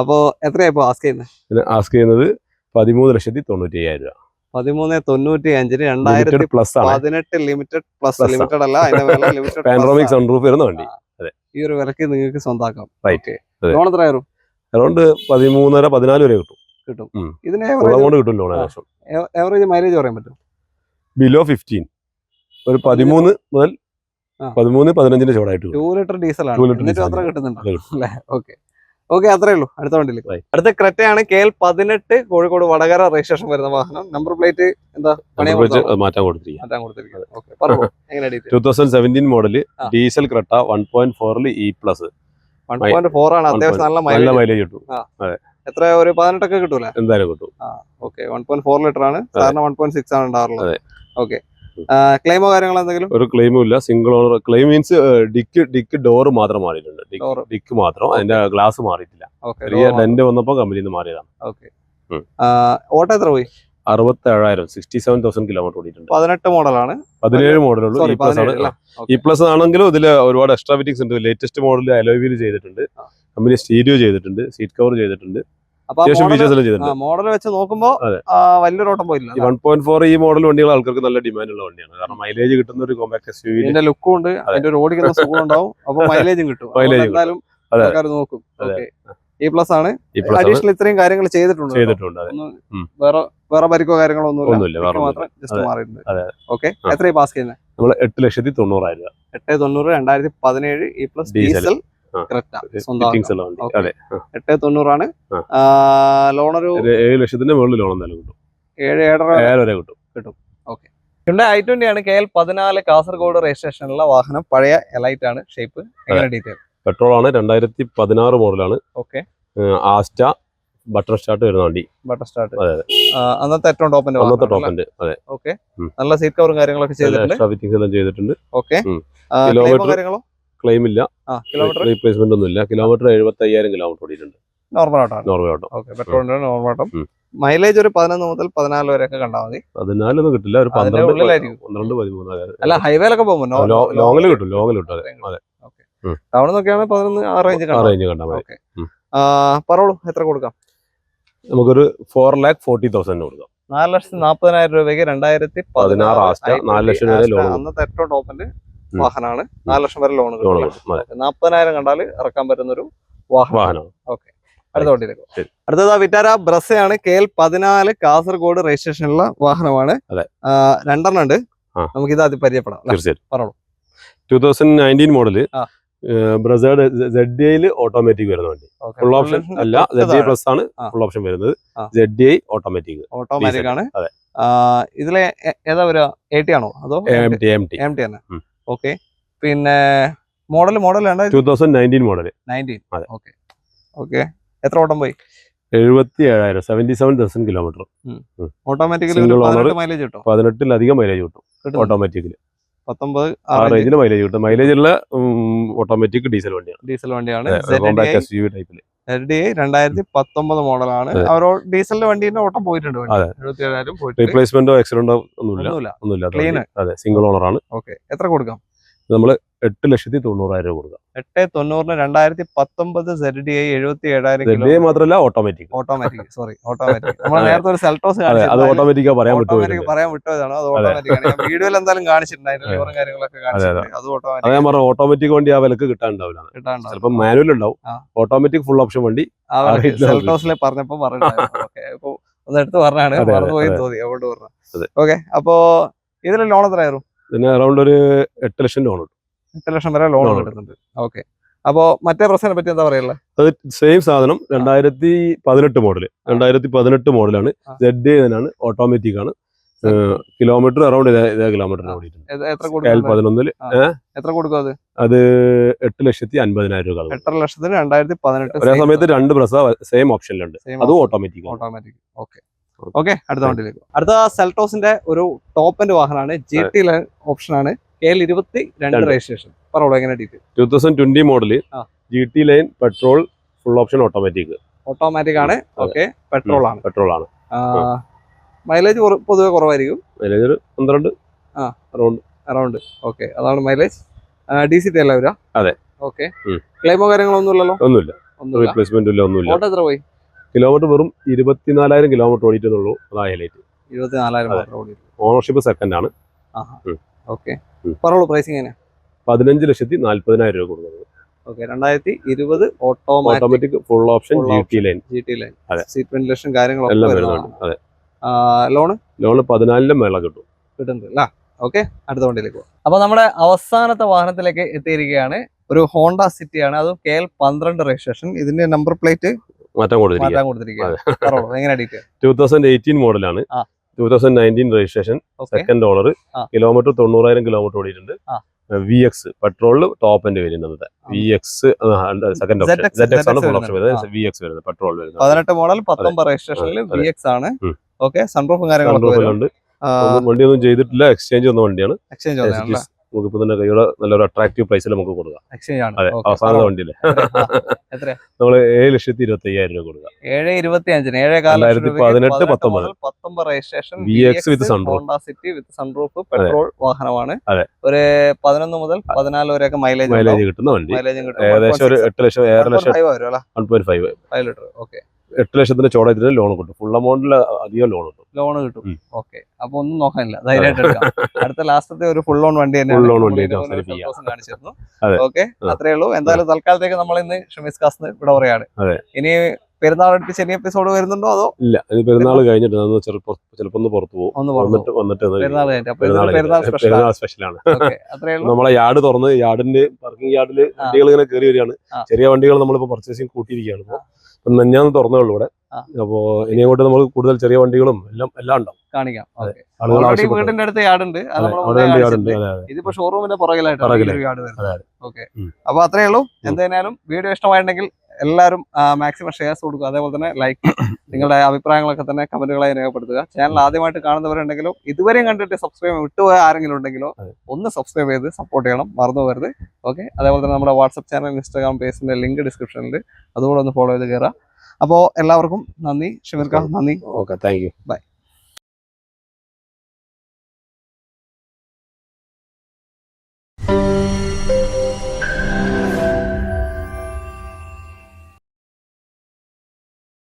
അപ്പൊ എത്രയാ ഇപ്പൊ ആസ്ക് ചെയ്യുന്നത്? 13,95,000 രൂപ. 13,95 2018 ലിമിറ്റഡ് പ്ലസ്. ലിമിറ്റഡ് അല്ല, പാനോറാമിക് സൺറൂഫ് വരുന്ന വണ്ടി. ഈ ഒരു വിലക്ക് നിങ്ങൾക്ക് സ്വന്തമാക്കാം. ലോൺ എത്ര ആയിരുന്നു? അറൗണ്ട് 13,500-14 വരെ കിട്ടും. ഇതിന് ഏവറേജ് മൈലേജ് പറയാൻ പറ്റും? ബിലോ 15. ഒരു 13 മുതൽ 13-15 ചോടായിട്ട്. 2 ലിറ്റർ ഡീസൽ ആണ്. എന്നിട്ട് അത്ര കിട്ടുന്നുണ്ട്. ഓക്കെ. അത്രേ ഉള്ളൂ. അടുത്ത വണ്ടിയിലേക്ക്. അടുത്ത ക്രെറ്റയാണ്. KL 18 കോഴിക്കോട് വടകര രജിസ്ട്രേഷൻ വരുന്ന വാഹനം. നമ്പർ പ്ലേറ്റ് എന്താ മാറ്റാൻ കൊടുത്തിരിക്കുന്നത്. 2017 മോഡല് ഡീസൽ ക്രെറ്റ 1.4 E+. 1.4 ആണ്. അത്യാവശ്യം നല്ല മൈലേജ് കിട്ടും. എത്ര, ഒരു 18 ഒക്കെ കിട്ടൂല? എന്തായാലും കിട്ടും. ഓക്കെ. 1.4 ലിറ്റർ ആണ്. സാധാരണ 1.6 ആണ് ഉണ്ടാറുള്ളത്. ഓക്കെ. ക്ലെയിമോ കാര്യങ്ങളോ എന്തെങ്കിലും? ഒരു ക്ലെയിമും ഇല്ല. Single owner. Claim means dickey door മാത്രം മാറിയിട്ടുണ്ട്. ഡിക്ക് മാത്രം. അതിന്റെ ഗ്ലാസ് മാറിയിട്ടില്ല. ചെറിയ ഡെന്റ് വന്നപ്പോ കമ്പനിയിൽ നിന്ന് മാറിയതാണ്. ഓക്കെ. ഓട്ടോ എത്ര പോയി? 67,000. 67,000 കിലോമീറ്റർ ഓടിയിട്ടുണ്ട്. 18 മോഡലാണ്. 17 മോഡലുള്ളൂ. E+ ആണെങ്കിലും ഇതിൽ ഒരുപാട് എക്സ്ട്രാ ഫിറ്റിംഗ്സ് ഉണ്ട്. ലേറ്റസ്റ്റ് മോഡൽ അലോയ് വീൽ ചെയ്തിട്ടുണ്ട്. കമ്പനി സ്റ്റീരിയോ ചെയ്തിട്ടുണ്ട്. സീറ്റ് കവർ ചെയ്തിട്ടുണ്ട്. മോഡൽ വെച്ച് നോക്കുമ്പോ വലിയൊരു ഓട്ടം പോയില്ല. 1.4 ഈ മോഡൽ വണ്ടികൾ ആൾക്കാർക്ക് നല്ല ഡിമാൻഡ് ഉള്ള വണ്ടിയാണ്. കാരണം മൈലേജ് കിട്ടുന്ന ഒരു കോമ്പാക്ട് SUV. ഇതിന്റെ ലുക്കും ഉണ്ട്, അതിന്റെ ഒരു ഓടിക്കുന്ന സുഖം ഉണ്ടാവും. അപ്പൊ മൈലേജും കിട്ടും. എന്തായാലും ആൾക്കാർ നോക്കും. E+ ആണ്. അഡീഷണൽ ഇത്രയും കാര്യങ്ങൾ ചെയ്തിട്ടുണ്ട്. വേറെ പരിക്കോ കാര്യങ്ങളോ ഒന്നുമില്ല. മാത്രം ജസ്റ്റ് മാറിയിട്ടുണ്ട്. ഓക്കെ. എത്ര പാസ് ചെയ്യുന്നത്? നമ്മൾ 8,90,000 രൂപ. 8,90,000 2017 E+ ഡീസൽ 8,90,000 ആണ്. ലോൺ ഒരു 7 ലക്ഷത്തിന്റെ മുകളിൽ ലോൺ എന്തായാലും കിട്ടും. 7.5 വരെ കിട്ടും. ഓക്കെ. Hyundai i20 ആണ്. KL 14 കാസർഗോഡ് രജിസ്ട്രേഷനുള്ള വാഹനം. പഴയ എലൈറ്റ് ആണ്. ഷേപ്പ് എങ്ങനെ ഡീറ്റെയിൽ? പെട്രോൾ ആണ്. 2016 മോഡലാണ്. ഓക്കെ. ആസ്റ്റ ബട്ടർ സ്റ്റാർട്ട് വരുന്ന വണ്ടി. Butter start. അന്നത്തെ ഏറ്റവും ടോപ്പിന്റെ. അതെ. ഓക്കെ. നല്ല സീറ്റ് കവറും കാര്യങ്ങളൊക്കെ ചെയ്തിട്ടുണ്ട്. ഓക്കെ. കാര്യങ്ങളോ? ക്ലെയിം ഇല്ല. റീപ്ലേസ്മെന്റ് ഒന്നുമില്ല. കിലോമീറ്റർ 75,000 കിലോമീറ്റർ ഓടിയിട്ടുണ്ട്. Normal odo. പെട്രോളിന്റെ നോർമൽ ഓട്ടോ. മൈലേജ് ഒരു 11 മുതൽ 14 വരെ ഒക്കെ കണ്ടാൽ മതി. 14 ഒന്നും കിട്ടില്ല. ഒരു 12-13. അല്ല, ഹൈവേയിലൊക്കെ പോകുമ്പോൾ ലോങ്ങിൽ കിട്ടും. അതെ. ടൗണിൽ നിന്നൊക്കെയാണ് 11 ആ റേഞ്ച് കണ്ടാൽ മതി. പറോളൂ, എത്ര കൊടുക്കാം? നമുക്കൊരു 4,40,000 കൊടുക്കാം. 4,40,000 രൂപയ്ക്ക് 2016 ആസ്റ്റ 4 ലക്ഷം വരെ ലോൺ. അന്നത്തെ ഏറ്റവും ടോപ്പിന്റെ വാഹനമാണ്. 4 ലക്ഷം വരെ ലോൺ. 40,000 കണ്ടാൽ ഇറക്കാൻ പറ്റുന്ന ഒരു വാഹനം. ഓക്കെ. അടുത്ത വണ്ടിയിലേക്ക്. അടുത്തത് വിറ്റാര ബ്രസയാണ്. KL 14 കാസർഗോഡ് രജിസ്ട്രേഷനുള്ള വാഹനമാണ്. 2 ഉണ്ട്. നമുക്ക് ഇത് ആദ്യം പരിചയപ്പെടാം. തീർച്ചയായിട്ടും. 2019 മോഡല് ബ്രസേഡ് ZDI ഓട്ടോമാറ്റിക് വരുന്ന വണ്ടി. ഫുൾ ഓപ്ഷൻ അല്ല, ZDI പ്ലസ് ആണ് ഫുൾ ഓപ്ഷൻ വരുന്നത്. ZDI ഓട്ടോമാറ്റിക് ആണ്. അതെ. ഇതിലെ ഏതാ വരിക? AT ആണോ അതോ MT തന്നെ? ഓക്കെ. പിന്നെ മോഡൽ 2019 മോഡൽ. 19. ഓക്കെ. എത്ര ഓട്ടം പോയി? 77,000, 77,000 കിലോമീറ്റർ. ഓട്ടോമാറ്റിക്കലി 18-ലധികം മൈലേജ് കിട്ടും ഓട്ടോമാറ്റിക്കലി. 19 ആ റേഞ്ചിൽ മൈലേജ് കിട്ടും. മൈലേജ് ഉള്ള ഓട്ടോമാറ്റിക് ഡീസൽ വണ്ടിയാണ്. ZDI 2019 മോഡലാണ്. അവരോ ഡീസലിന്റെ വണ്ടീന്റെ ഓട്ടം പോയിട്ടുണ്ട്. 77,000 റീപ്ലേസ്മെന്റോ ആക്സിഡന്റോ ഒന്നുമില്ല. ക്ലീൻ. അതെ, സിംഗിൾ ഓണർ ആണ്. ഓക്കെ. എത്ര കൊടുക്കാം? നമ്മള് 8,90,000 രൂപ കൊടുക്കാം. 8,90,000 2019 ZDI 77,000 ZDI മാത്രമല്ല ഓട്ടോമാറ്റിക്. Sorry, automatic. നമ്മൾ നേരത്തെ ഒരു സെൽട്ടോസ് അത് ഓട്ടോമാറ്റിക്കാ പറയാൻ വിട്ടതാണ്. അത് ഓട്ടോമാറ്റിക് ആണ്. വീഡിയോയിൽ എന്തായാലും കാണിച്ചിട്ടുണ്ട്. ലിവറും കാര്യങ്ങളൊക്കെ കാണിച്ചിട്ടുണ്ട്. അത് ഓട്ടോമാറ്റിക്. ഞാൻ പറഞ്ഞ ഓട്ടോമാറ്റിക് വണ്ടി ആ വിലക്ക് കിട്ടാനുണ്ടാവില്ല. ചിലപ്പോൾ മാനുവൽ ഉണ്ടാവും. ഓട്ടോമാറ്റിക് ഫുൾ ഓപ്ഷൻ വണ്ടി സെൽട്ടോസിലെ പറഞ്ഞപ്പോ പറഞ്ഞിട്ടുണ്ടായിരുന്നു. ഒന്ന് എടുത്ത് പറഞ്ഞാണ്, മറന്നുപോയി തോന്നി, അതുകൊണ്ട് പറഞ്ഞു. ഓക്കെ. അപ്പോ ഇതിൽ ലോൺ എത്രയായിരുന്നു? പിന്നെ അറൗണ്ട് ഒരു 8 ലക്ഷം ലോൺ കിട്ടും. 8 ലക്ഷം വരെ ലോൺ കിട്ടുന്നുണ്ട്. ഓക്കെ. അപ്പോ മറ്റേ റോസിനെ പറ്റി എന്താ പറയുള്ളത്? അത് സെയിം സാധനം 2018 മോഡലാണ്. ZDI തന്നെയാണ്, ഓട്ടോമാറ്റിക് ആണ്. കിലോമീറ്റർ അറൗണ്ട് ഇതേ കിലോമീറ്ററിന് ഓടിയിട്ടുണ്ട്. എത്ര കൊടുക്കും അത്? അത് 8,50,000 രൂപ. 8,00,000 2018. ഒരേ സമയത്ത് 2 ബ്രസ സെയിം ഓപ്ഷനിലുണ്ട്. അതും ഓട്ടോമാറ്റിക്. ഓക്കെ. അടുത്ത വണ്ടിയിലേക്ക്. അടുത്ത സെൽട്ടോസിന്റെ ഒരു ടോപ്പ് എൻഡ് വാഹനമാണ്. GT ലൈൻ ഓപ്ഷൻ ആണ്. KL 22 registration. പറഞ്ഞോളൂ, എങ്ങനെ detail? 2020 model GT line petrol full option automatic ആണ്. ഓക്കെ. പെട്രോൾ ആണ്. മൈലേജ് പൊതുവെ കുറവായിരിക്കും. Mileage 12 around. ഓക്കെ. അതാണ് മൈലേജ്. DCT അല്ല വരിക? അതെ. ഓക്കെ. ക്ലെയിമോ കാര്യങ്ങളൊന്നും ഇല്ലല്ലോ? ഒന്നുമില്ല. റീപ്ലേസ്മെന്റ് ഇല്ല, ഒന്നുമില്ല. ഓട്ടോ എത്ര പോയി? കിലോമീറ്റർ വെറും 24,000 കിലോമീറ്റർ ഓടിയിട്ടുള്ളൂ. അതാ ഹൈലൈറ്റ്. 24,000 ഓണർഷിപ്പ് സെക്കൻഡ് ആണ്. ഓക്കെ. പറഞ്ഞോളൂ, പ്രൈസിങ് എങ്ങനെയാ? 15,40,000 രൂപ കൊടുക്കുന്നത്. Okay. 2020 automatic full option GT line. Seat ventilation കാര്യങ്ങളൊക്കെ വരുന്നതാണ്. അതെ. ലോണ് 14 മേള കിട്ടുന്നുണ്ട്. ഓക്കെ. അടുത്ത വണ്ടിയിലേക്ക് പോകാം. അപ്പൊ നമ്മുടെ അവസാനത്തെ വാഹനത്തിലേക്ക് എത്തിയിരിക്കുകയാണ്. ഒരു ഹോണ്ട സിറ്റി ആണ്. അതും KL 12 രജിസ്ട്രേഷൻ. ഇതിന്റെ നമ്പർ പ്ലേറ്റ് മാറ്റാൻ കൊടുത്തിരിക്കുകയാണ്. 2018 മോഡലാണ്. 2019 registration. Second owner. Kilometre 90,000 kilometre ഓടിയിട്ടുണ്ട്. VX പെട്രോളിൽ ടോപ്പ് എൻഡ് വരുന്നത്. VX second option. ZX ആണ് ഫുൾ ഓപ്ഷൻ വരുന്നത്. VX വരുന്നത് പെട്രോൾ വരുന്നത്. 18 മോഡൽ 19 രജിസ്ട്രേഷനിൽ VX ആണ്. ഓക്കെ. സൺറൂഫും കാര്യങ്ങളൊക്കെ വണ്ടിയൊന്നും ചെയ്തിട്ടില്ല. എക്സ്ചേഞ്ച് വന്ന വണ്ടിയാണ്. നമുക്കിപ്പോ തന്നെ കൈയുടെ നല്ലൊരു അട്രാക്റ്റീവ് പ്രൈസിൽ നമുക്ക് കൊടുക്കാം. അതെ, അവസാന വണ്ടിയില്ലേ. നമ്മള് 7,25,000 രൂപ കൊടുക്കാം. 2018-19 രജിസ്ട്രേഷൻ. VX വിത്ത് സൺറൂഫ് പെട്രോൾ വാഹനമാണ്. ഒരു 11 മുതൽ 14 വരെയൊക്കെ മൈലേജ് കിട്ടുന്ന വണ്ടി. ഏകദേശം ഒരു 8 ലക്ഷം 1.5 ലിറ്റർ. ഓക്കെ. 8 ലക്ഷത്തിന്റെ ചോടത്തിന് ലോൺ കിട്ടും. ഫുൾ എമൗണ്ടിൽ അധികം ലോൺ കിട്ടും. ഓക്കെ. അപ്പൊ ഒന്നും നോക്കാനില്ല, ധൈര്യമായിട്ട് എടുക്കാം. അടുത്ത ലാസ്റ്റത്തെ ഒരു ഫുൾ ലോൺ വണ്ടി കാണിച്ചിരുന്നു. ഓക്കെ. അത്രേ ഉള്ളൂ. എന്തായാലും തൽക്കാലത്തേക്ക് നമ്മൾ ഇന്ന് ഷമീസ് കാസ്ന്ന് ഇവിടെ പറയാണ്. ഇനി പെരുന്നാൾ അടുപ്പിച്ച് ഇനി എപ്പിസോഡ് വരുന്നുണ്ടോ അതോ? ഇല്ല, പെരുന്നാൾ കഴിഞ്ഞിട്ട് ചിലപ്പോ ഒന്ന് പുറത്തു പോകും. പെരുന്നാൾ സ്പെഷ്യലാണ്. നമ്മളെ യാർഡ് തുറന്ന് യാർഡിന്റെ പാർക്കിംഗ് യാർഡിൽ വണ്ടികൾ ഇങ്ങനെ കയറി വരികയാണ്. ചെറിയ വണ്ടികൾ നമ്മളിപ്പോ പർച്ചേസിങ് കൂട്ടിയിരിക്കുകയാണ്. ഞാൻ തുറന്നേ ഉള്ളൂ ഇവിടെ. അപ്പോ ഇനി അങ്ങോട്ട് നമ്മൾ കൂടുതൽ ചെറിയ വണ്ടികളും എല്ലാം ഉണ്ടാവും, കാണിക്കാം. വീടിന്റെ അടുത്ത് യാർഡുണ്ട്. ഇതിപ്പോ ഷോറൂമിന്റെ പുറകിലായിട്ട്. അപ്പൊ അത്രേ ഉള്ളൂ. എന്തായാലും വീഡിയോ ഇഷ്ടമായിട്ടുണ്ടെങ്കിൽ എല്ലാവരും മാക്സിമം ഷെയർസ് കൊടുക്കുക. അതേപോലെ തന്നെ ലൈക്ക്, നിങ്ങളുടെ അഭിപ്രായങ്ങളൊക്കെ തന്നെ കമന്റുകളായി രേഖപ്പെടുത്തുക. ചാനൽ ആദ്യമായിട്ട് കാണുന്നവരുണ്ടെങ്കിലോ ഇതുവരെയും കണ്ടിട്ട് സബ്സ്ക്രൈബ് വിട്ടുപോയ ആരെങ്കിലും ഉണ്ടെങ്കിലോ ഒന്ന് സബ്സ്ക്രൈബ് ചെയ്ത് സപ്പോർട്ട് ചെയ്യണം, മറന്നു പോകരുത്. ഓക്കെ. അതേപോലെ തന്നെ നമ്മുടെ വാട്സ്ആപ്പ് ചാനൽ, ഇൻസ്റ്റാഗ്രാം പേജിന്റെ ലിങ്ക് ഡിസ്ക്രിപ്ഷനിൽ, അതുകൂടെ ഒന്ന് ഫോളോ ചെയ്ത് കയറുക. അപ്പോൾ എല്ലാവർക്കും നന്ദി. ഷമീർ ഖാൻ, നന്ദി. Okay, thank you. ബൈ.